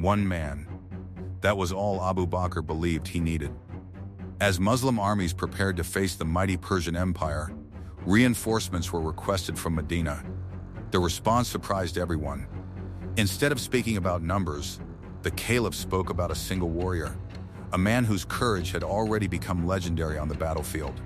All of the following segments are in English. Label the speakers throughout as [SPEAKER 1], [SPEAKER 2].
[SPEAKER 1] One man. That was all Abu Bakr believed he needed. As Muslim armies prepared to face the mighty Persian Empire, reinforcements were requested from Medina. The response surprised everyone. Instead of speaking about numbers, the Caliph spoke about a single warrior, a man whose courage had already become legendary on the battlefield.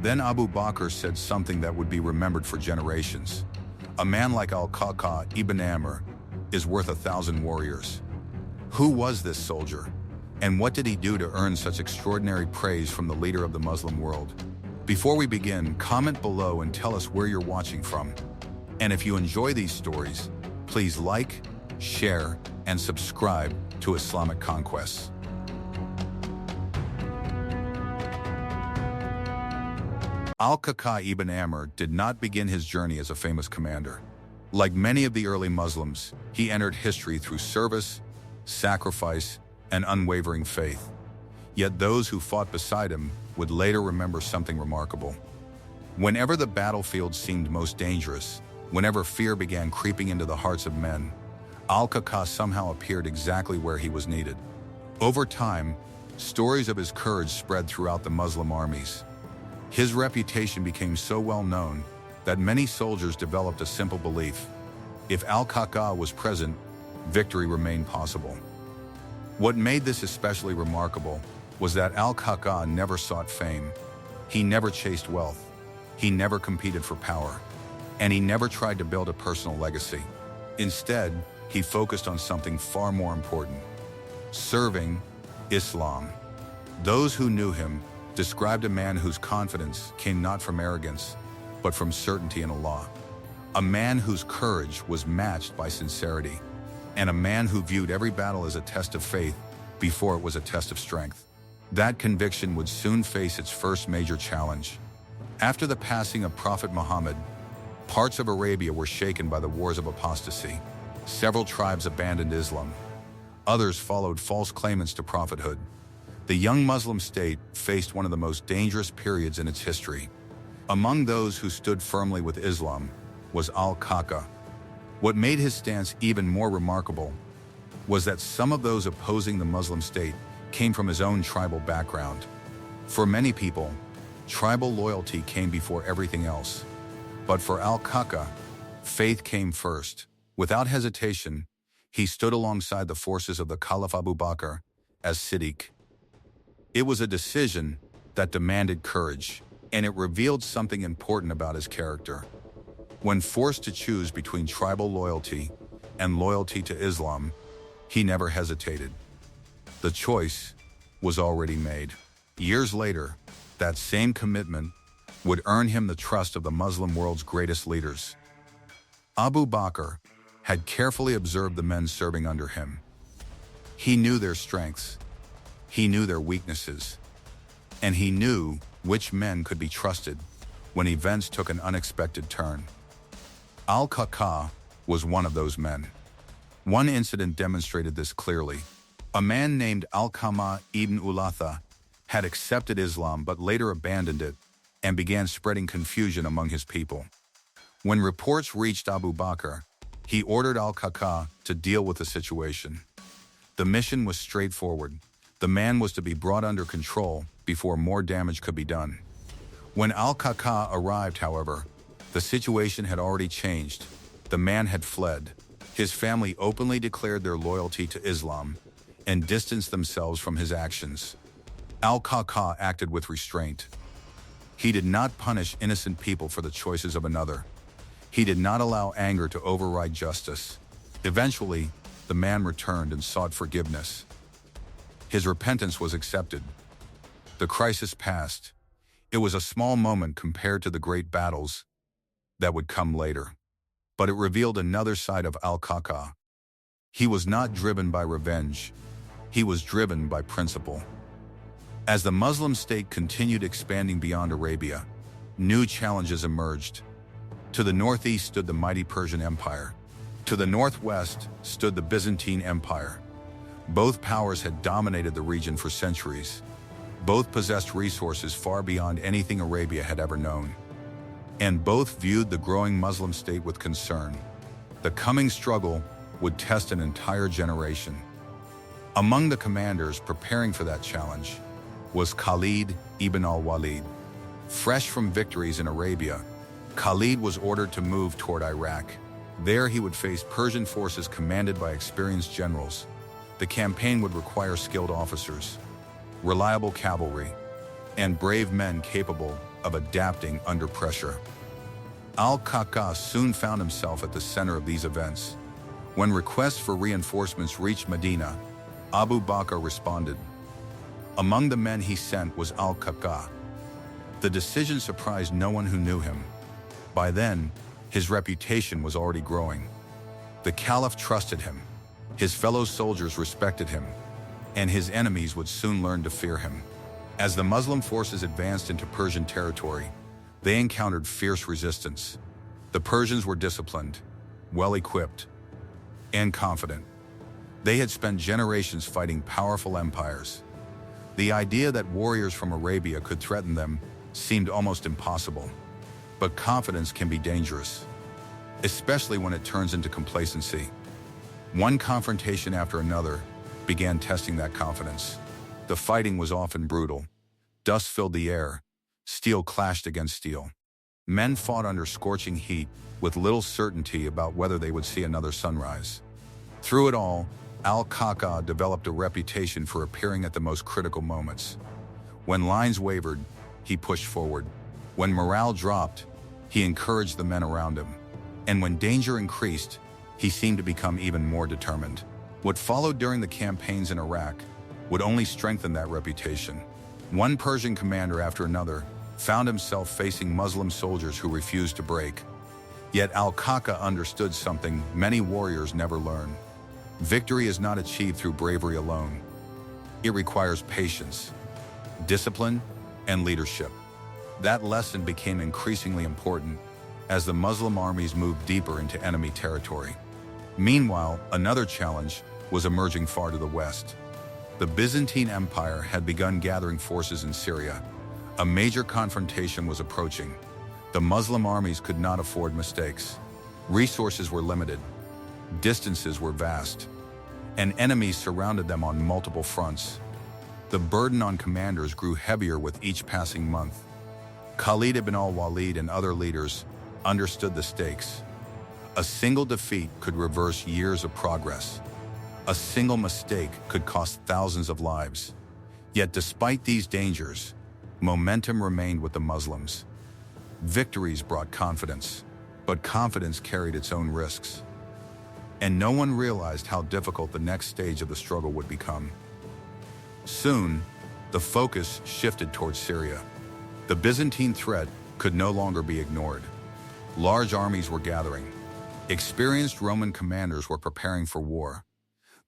[SPEAKER 1] Then Abu Bakr said something that would be remembered for generations. A man like Al-Qa'qa ibn Amr is worth 1,000 warriors. Who was this soldier? And what did he do to earn such extraordinary praise from the leader of the Muslim world? Before we begin, comment below and tell us where you're watching from. And if you enjoy these stories, please like, share, and subscribe to Islamic Conquests. Al-Qa'qa ibn Amr did not begin his journey as a famous commander. Like many of the early Muslims, he entered history through service, sacrifice, and unwavering faith. Yet those who fought beside him would later remember something remarkable. Whenever the battlefield seemed most dangerous, whenever fear began creeping into the hearts of men, Al-Qa'qa somehow appeared exactly where he was needed. Over time, stories of his courage spread throughout the Muslim armies. His reputation became so well known that many soldiers developed a simple belief: if Al-Qa'qa was present, victory remained possible. What made this especially remarkable was that Al-Qa'qa never sought fame. He never chased wealth. He never competed for power. And he never tried to build a personal legacy. Instead, he focused on something far more important: serving Islam. Those who knew him described a man whose confidence came not from arrogance, but from certainty in Allah. A man whose courage was matched by sincerity, and a man who viewed every battle as a test of faith before it was a test of strength. That conviction would soon face its first major challenge. After the passing of Prophet Muhammad, parts of Arabia were shaken by the wars of apostasy. Several tribes abandoned Islam. Others followed false claimants to prophethood. The young Muslim state faced one of the most dangerous periods in its history. Among those who stood firmly with Islam was Al-Qa'qa. What made his stance even more remarkable was that some of those opposing the Muslim state came from his own tribal background. For many people, tribal loyalty came before everything else. But for Al-Qa'qa, faith came first. Without hesitation, he stood alongside the forces of the Caliph Abu Bakr As-Siddiq. It was a decision that demanded courage, and it revealed something important about his character. When forced to choose between tribal loyalty and loyalty to Islam, he never hesitated. The choice was already made. Years later, that same commitment would earn him the trust of the Muslim world's greatest leaders. Abu Bakr had carefully observed the men serving under him. He knew their strengths, he knew their weaknesses, and he knew which men could be trusted when events took an unexpected turn. Al-Qa'qa was one of those men. One incident demonstrated this clearly. A man named Al-Qa'qa ibn Al-Walid had accepted Islam but later abandoned it and began spreading confusion among his people. When reports reached Abu Bakr, he ordered Al-Qa'qa to deal with the situation. The mission was straightforward. The man was to be brought under control before more damage could be done. When Al-Qa'qa arrived, however, the situation had already changed. The man had fled. His family openly declared their loyalty to Islam and distanced themselves from his actions. Al-Qa'qa acted with restraint. He did not punish innocent people for the choices of another. He did not allow anger to override justice. Eventually, the man returned and sought forgiveness. His repentance was accepted. The crisis passed. It was a small moment compared to the great battles that would come later. But it revealed another side of Al-Qa'qa. He was not driven by revenge. He was driven by principle. As the Muslim state continued expanding beyond Arabia, new challenges emerged. To the northeast stood the mighty Persian Empire. To the northwest stood the Byzantine Empire. Both powers had dominated the region for centuries. Both possessed resources far beyond anything Arabia had ever known. And both viewed the growing Muslim state with concern. The coming struggle would test an entire generation. Among the commanders preparing for that challenge was Khalid ibn Al-Walid. Fresh from victories in Arabia, Khalid was ordered to move toward Iraq. There he would face Persian forces commanded by experienced generals. The campaign would require skilled officers, reliable cavalry, and brave men capable of adapting under pressure. Al-Qa'qa soon found himself at the center of these events. When requests for reinforcements reached Medina, Abu Bakr responded. Among the men he sent was Al-Qa'qa. The decision surprised no one who knew him. By then, his reputation was already growing. The Caliph trusted him, his fellow soldiers respected him, and his enemies would soon learn to fear him. As the Muslim forces advanced into Persian territory, they encountered fierce resistance. The Persians were disciplined, well-equipped, and confident. They had spent generations fighting powerful empires. The idea that warriors from Arabia could threaten them seemed almost impossible. But confidence can be dangerous, especially when it turns into complacency. One confrontation after another began testing that confidence. The fighting was often brutal. Dust filled the air. Steel clashed against steel. Men fought under scorching heat with little certainty about whether they would see another sunrise. Through it all, Al-Qa'qa developed a reputation for appearing at the most critical moments. When lines wavered, he pushed forward. When morale dropped, he encouraged the men around him. And when danger increased, he seemed to become even more determined. What followed during the campaigns in Iraq would only strengthen that reputation. One Persian commander after another found himself facing Muslim soldiers who refused to break. Yet Al-Qa'qa understood something many warriors never learn. Victory is not achieved through bravery alone. It requires patience, discipline, and leadership. That lesson became increasingly important as the Muslim armies moved deeper into enemy territory. Meanwhile, another challenge was emerging far to the west. The Byzantine Empire had begun gathering forces in Syria. A major confrontation was approaching. The Muslim armies could not afford mistakes. Resources were limited. Distances were vast. And enemies surrounded them on multiple fronts. The burden on commanders grew heavier with each passing month. Khalid ibn Al-Walid and other leaders understood the stakes. A single defeat could reverse years of progress. A single mistake could cost thousands of lives. Yet despite these dangers, momentum remained with the Muslims. Victories brought confidence, but confidence carried its own risks. And no one realized how difficult the next stage of the struggle would become. Soon, the focus shifted towards Syria. The Byzantine threat could no longer be ignored. Large armies were gathering. Experienced Roman commanders were preparing for war.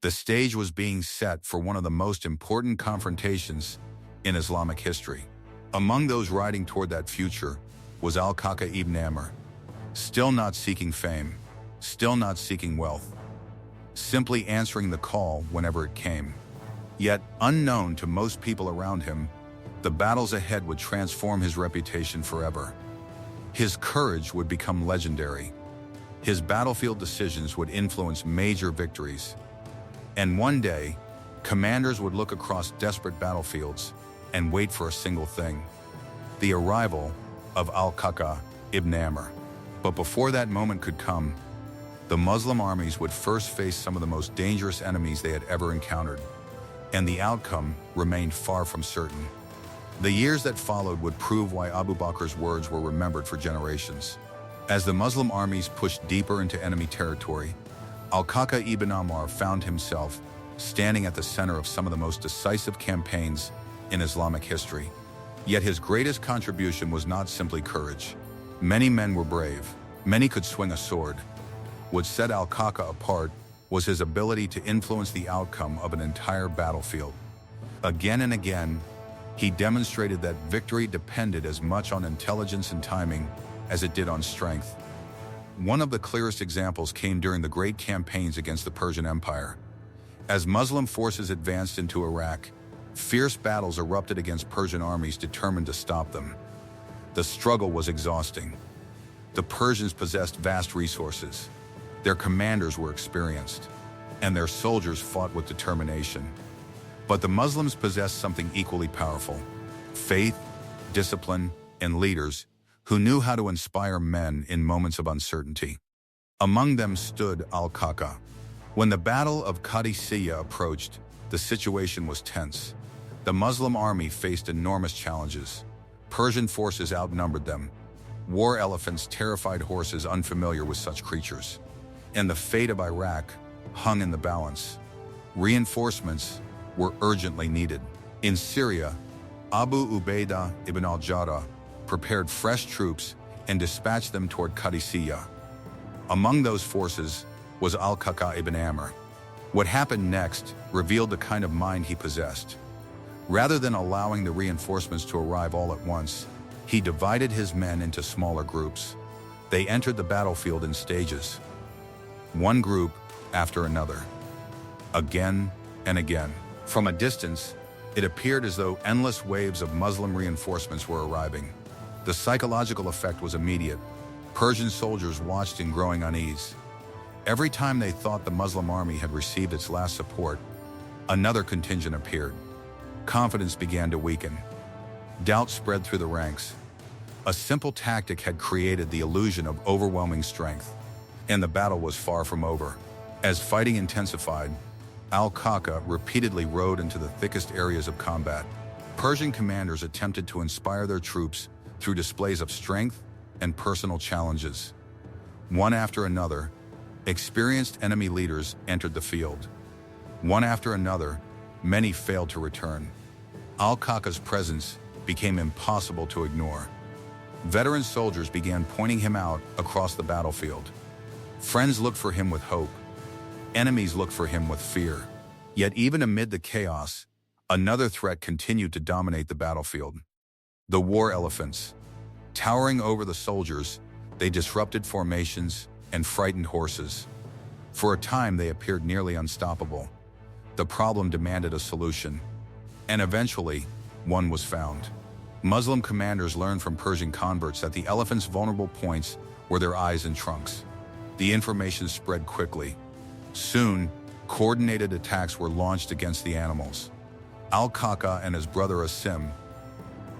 [SPEAKER 1] The stage was being set for one of the most important confrontations in Islamic history. Among those riding toward that future was Al-Qa'qa ibn Amr, still not seeking fame, still not seeking wealth, simply answering the call whenever it came. Yet, unknown to most people around him, the battles ahead would transform his reputation forever. His courage would become legendary. His battlefield decisions would influence major victories. And one day, commanders would look across desperate battlefields and wait for a single thing: the arrival of Al-Qa'qa ibn Amr. But before that moment could come, the Muslim armies would first face some of the most dangerous enemies they had ever encountered, and the outcome remained far from certain. The years that followed would prove why Abu Bakr's words were remembered for generations. As the Muslim armies pushed deeper into enemy territory, Al-Qa'qa ibn Amr found himself standing at the center of some of the most decisive campaigns in Islamic history. Yet his greatest contribution was not simply courage. Many men were brave. Many could swing a sword. What set Al-Qa'qa apart was his ability to influence the outcome of an entire battlefield. Again and again, he demonstrated that victory depended as much on intelligence and timing as it did on strength. One of the clearest examples came during the great campaigns against the Persian Empire. As Muslim forces advanced into Iraq, fierce battles erupted against Persian armies determined to stop them. The struggle was exhausting. The Persians possessed vast resources. Their commanders were experienced. and their soldiers fought with determination. But the Muslims possessed something equally powerful: faith, discipline, and leaders who knew how to inspire men in moments of uncertainty. Among them stood Al-Qa'qa. When the Battle of Qadisiyyah approached, the situation was tense. The Muslim army faced enormous challenges. Persian forces outnumbered them. War elephants terrified horses unfamiliar with such creatures. And the fate of Iraq hung in the balance. Reinforcements were urgently needed. In Syria, Abu Ubaydah ibn al-Jarrah prepared fresh troops and dispatched them toward Qadisiyyah. Among those forces was Al-Qa'qa ibn Amr. What happened next revealed the kind of mind he possessed. Rather than allowing the reinforcements to arrive all at once, he divided his men into smaller groups. They entered the battlefield in stages, one group after another, again and again. From a distance, it appeared as though endless waves of Muslim reinforcements were arriving. The psychological effect was immediate. Persian soldiers watched in growing unease. Every time they thought the Muslim army had received its last support, another contingent appeared. Confidence began to weaken. Doubt spread through the ranks. A simple tactic had created the illusion of overwhelming strength, and the battle was far from over. As fighting intensified, Al-Qa'qa repeatedly rode into the thickest areas of combat. Persian commanders attempted to inspire their troops through displays of strength and personal challenges. One after another, experienced enemy leaders entered the field. One after another, many failed to return. Al-Qa'qa's presence became impossible to ignore. Veteran soldiers began pointing him out across the battlefield. Friends looked for him with hope. Enemies looked for him with fear. Yet even amid the chaos, another threat continued to dominate the battlefield. The war elephants. Towering over the soldiers, they disrupted formations and frightened horses. For a time, they appeared nearly unstoppable. The problem demanded a solution, and eventually, one was found. Muslim commanders learned from Persian converts that the elephants' vulnerable points were their eyes and trunks. The information spread quickly. Soon, coordinated attacks were launched against the animals. Al-Qa'qa and his brother Asim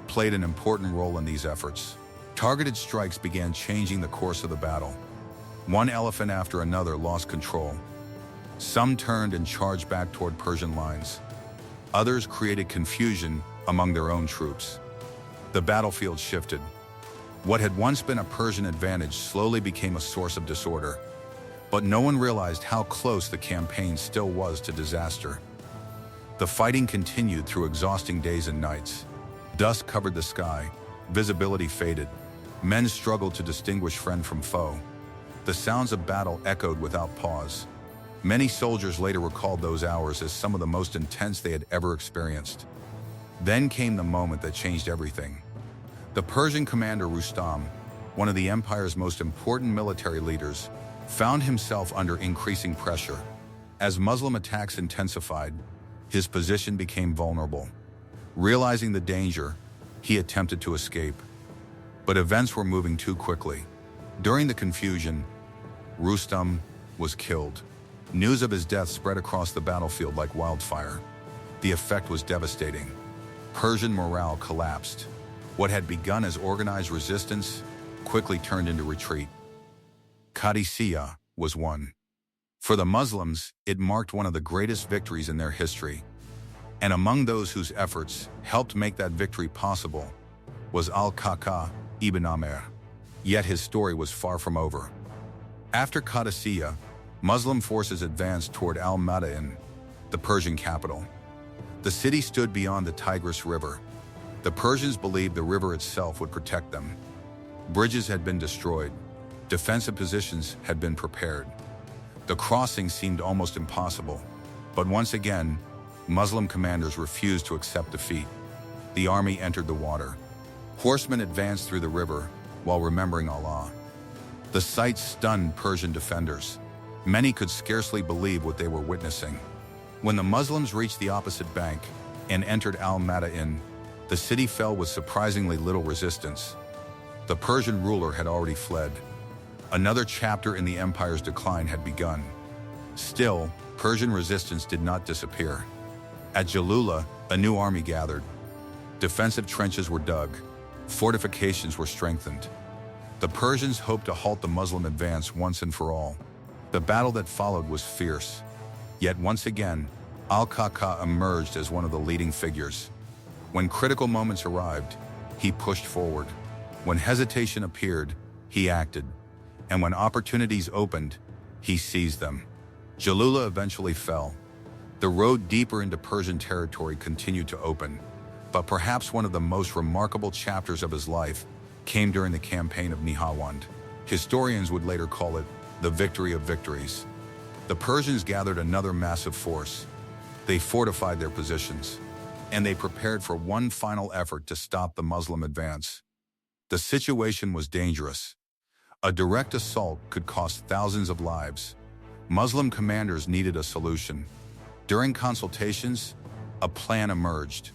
[SPEAKER 1] played an important role in these efforts. Targeted strikes began changing the course of the battle. One elephant after another lost control. Some turned and charged back toward Persian lines. Others created confusion among their own troops. The battlefield shifted. What had once been a Persian advantage slowly became a source of disorder. But no one realized how close the campaign still was to disaster. The fighting continued through exhausting days and nights. Dust covered the sky. Visibility faded. Men struggled to distinguish friend from foe. The sounds of battle echoed without pause. Many soldiers later recalled those hours as some of the most intense they had ever experienced. Then came the moment that changed everything. The Persian commander Rustam, one of the empire's most important military leaders, found himself under increasing pressure. As Muslim attacks intensified, his position became vulnerable. Realizing the danger, he attempted to escape. But events were moving too quickly. During the confusion, Rustam was killed. News of his death spread across the battlefield like wildfire. The effect was devastating. Persian morale collapsed. What had begun as organized resistance quickly turned into retreat. Qadisiyyah was won. For the Muslims, it marked one of the greatest victories in their history. And among those whose efforts helped make that victory possible was Al-Qa'qa ibn Amr. Yet his story was far from over. After Qadisiyyah, Muslim forces advanced toward Al-Mada'in, the Persian capital. The city stood beyond the Tigris River. The Persians believed the river itself would protect them. Bridges had been destroyed. Defensive positions had been prepared. The crossing seemed almost impossible. But once again, Muslim commanders refused to accept defeat. The army entered the water. Horsemen advanced through the river while remembering Allah. The sight stunned Persian defenders. Many could scarcely believe what they were witnessing. When the Muslims reached the opposite bank and entered Al-Mada'in, the city fell with surprisingly little resistance. The Persian ruler had already fled. Another chapter in the empire's decline had begun. Still, Persian resistance did not disappear. At Jalula, a new army gathered. Defensive trenches were dug. Fortifications were strengthened. The Persians hoped to halt the Muslim advance once and for all. The battle that followed was fierce. Yet once again, Al-Qa'qa emerged as one of the leading figures. When critical moments arrived, he pushed forward. When hesitation appeared, he acted. And when opportunities opened, he seized them. Jalula eventually fell. The road deeper into Persian territory continued to open. But perhaps one of the most remarkable chapters of his life came during the campaign of Nihawand. Historians would later call it the victory of victories. The Persians gathered another massive force. They fortified their positions, and they prepared for one final effort to stop the Muslim advance. The situation was dangerous. A direct assault could cost thousands of lives. Muslim commanders needed a solution. During consultations, a plan emerged.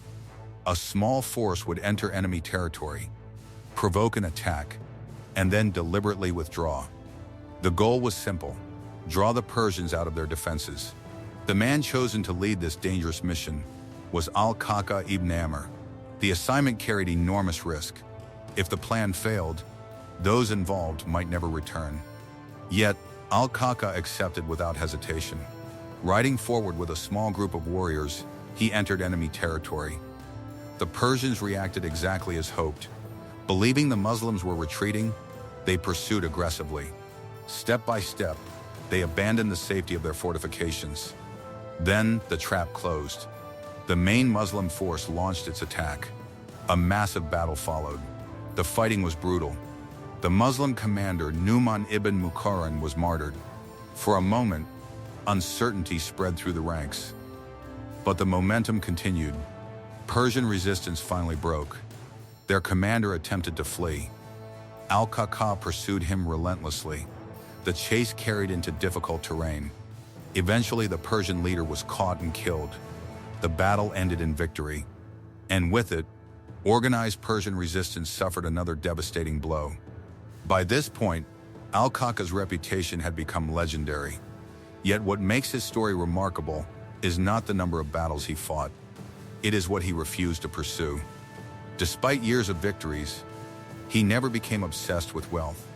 [SPEAKER 1] A small force would enter enemy territory, provoke an attack, and then deliberately withdraw. The goal was simple: draw the Persians out of their defenses. The man chosen to lead this dangerous mission was Al-Qa'qa ibn Amr. The assignment carried enormous risk. If the plan failed, those involved might never return. Yet, Al-Qa'qa accepted without hesitation. Riding forward with a small group of warriors, he entered enemy territory. The Persians reacted exactly as hoped. Believing the Muslims were retreating, they pursued aggressively. Step by step, they abandoned the safety of their fortifications. Then the trap closed. The main Muslim force launched its attack. A massive battle followed. The fighting was brutal. The Muslim commander Nu'man ibn Muqarrin was martyred. For a moment, uncertainty spread through the ranks. But the momentum continued. Persian resistance finally broke. Their commander attempted to flee. Al-Qa'qa pursued him relentlessly. The chase carried into difficult terrain. Eventually, the Persian leader was caught and killed. The battle ended in victory. And with it, organized Persian resistance suffered another devastating blow. By this point, Al-Qa'qa's reputation had become legendary. Yet what makes his story remarkable is not the number of battles he fought. It is what he refused to pursue. Despite years of victories, he never became obsessed with wealth.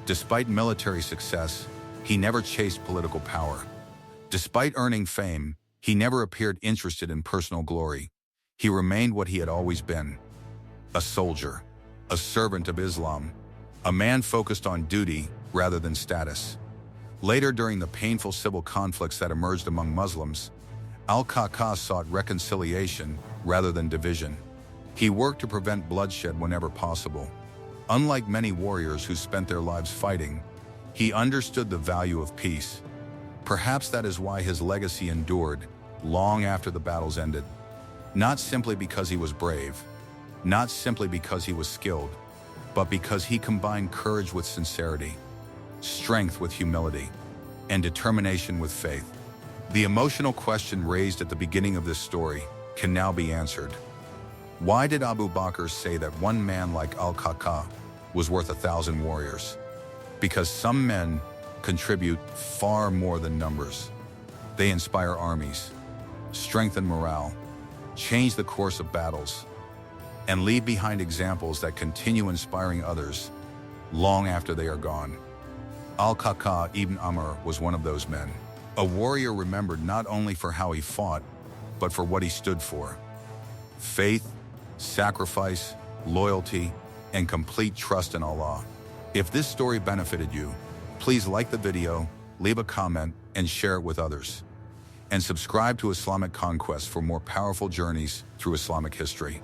[SPEAKER 1] Despite military success, he never chased political power. Despite earning fame, he never appeared interested in personal glory. He remained what he had always been: a soldier, a servant of Islam, a man focused on duty rather than status. Later, during the painful civil conflicts that emerged among Muslims, Al-Qa'qa sought reconciliation rather than division. He worked to prevent bloodshed whenever possible. Unlike many warriors who spent their lives fighting, he understood the value of peace. Perhaps that is why his legacy endured long after the battles ended. Not simply because he was brave, not simply because he was skilled, but because he combined courage with sincerity, strength with humility, and determination with faith. The emotional question raised at the beginning of this story can now be answered. Why did Abu Bakr say that one man like Al-Qa'qa was worth 1,000 warriors? Because some men contribute far more than numbers. They inspire armies, strengthen morale, change the course of battles, and leave behind examples that continue inspiring others long after they are gone. Al-Qa'qa ibn Amr was one of those men. A warrior remembered not only for how he fought, but for what he stood for: faith, sacrifice, loyalty, and complete trust in Allah. If this story benefited you, please like the video, leave a comment, and share it with others. And subscribe to Islamic Conquest for more powerful journeys through Islamic history.